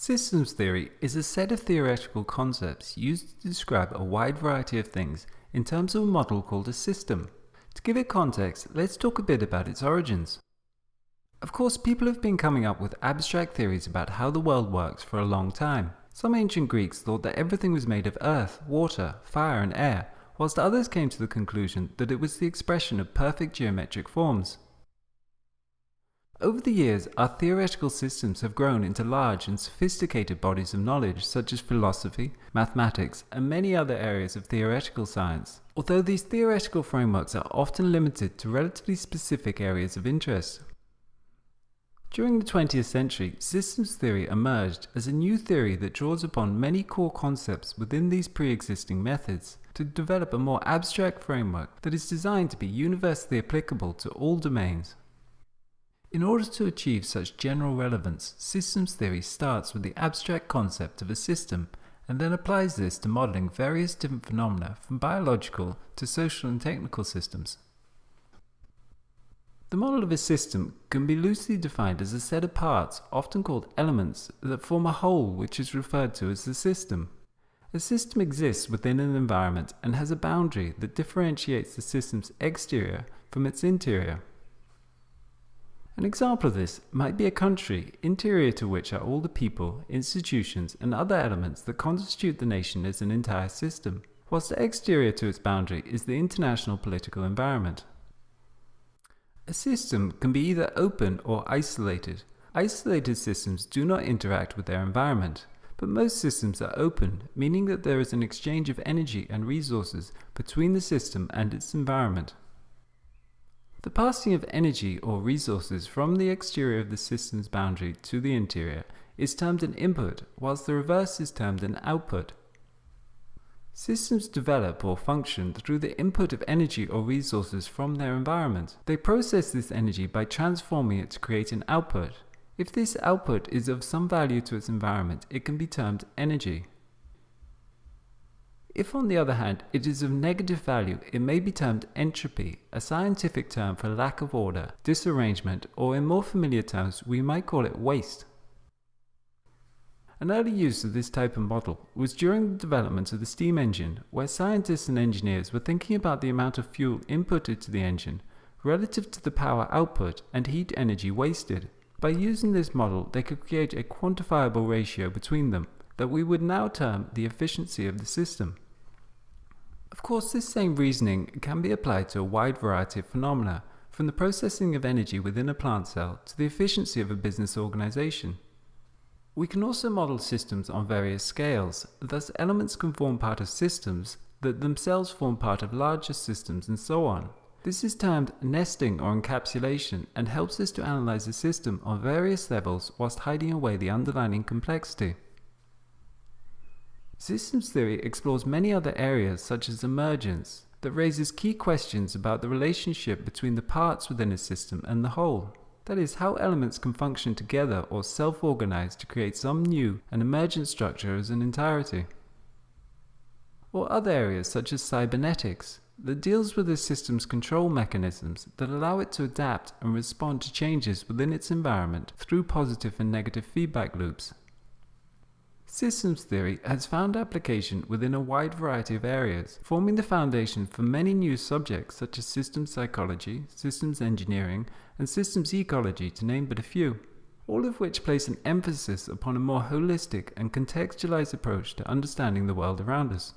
Systems theory is a set of theoretical concepts used to describe a wide variety of things in terms of a model called a system. To give it context, let's talk a bit about its origins. Of course, people have been coming up with abstract theories about how the world works for a long time. Some ancient Greeks thought that everything was made of earth, water, fire and air, whilst others came to the conclusion that it was the expression of perfect geometric forms. Over the years, our theoretical systems have grown into large and sophisticated bodies of knowledge such as philosophy, mathematics, and many other areas of theoretical science. Although these theoretical frameworks are often limited to relatively specific areas of interest. During the 20th century, systems theory emerged as a new theory that draws upon many core concepts within these pre-existing methods to develop a more abstract framework that is designed to be universally applicable to all domains. In order to achieve such general relevance, systems theory starts with the abstract concept of a system and then applies this to modeling various different phenomena from biological to social and technical systems. The model of a system can be loosely defined as a set of parts, often called elements, that form a whole which is referred to as the system. A system exists within an environment and has a boundary that differentiates the system's exterior from its interior. An example of this might be a country, interior to which are all the people, institutions, and other elements that constitute the nation as an entire system, whilst exterior to its boundary is the international political environment. A system can be either open or isolated. Isolated systems do not interact with their environment, but most systems are open, meaning that there is an exchange of energy and resources between the system and its environment. The passing of energy or resources from the exterior of the system's boundary to the interior is termed an input, whilst the reverse is termed an output. Systems develop or function through the input of energy or resources from their environment. They process this energy by transforming it to create an output. If this output is of some value to its environment, it can be termed energy. If, on the other hand, it is of negative value, it may be termed entropy, a scientific term for lack of order, disarrangement, or in more familiar terms, we might call it waste. An early use of this type of model was during the development of the steam engine, where scientists and engineers were thinking about the amount of fuel inputted to the engine relative to the power output and heat energy wasted. By using this model, they could create a quantifiable ratio between them that we would now term the efficiency of the system. Of course, this same reasoning can be applied to a wide variety of phenomena, from the processing of energy within a plant cell to the efficiency of a business organization. We can also model systems on various scales, thus elements can form part of systems that themselves form part of larger systems and so on. This is termed nesting or encapsulation and helps us to analyze a system on various levels whilst hiding away the underlying complexity. Systems theory explores many other areas such as emergence, that raises key questions about the relationship between the parts within a system and the whole. That is, how elements can function together or self-organize to create some new and emergent structure as an entirety. Or other areas such as cybernetics, that deals with a system's control mechanisms that allow it to adapt and respond to changes within its environment through positive and negative feedback loops. Systems theory has found application within a wide variety of areas, forming the foundation for many new subjects such as systems psychology, systems engineering, and systems ecology, to name but a few, all of which place an emphasis upon a more holistic and contextualized approach to understanding the world around us.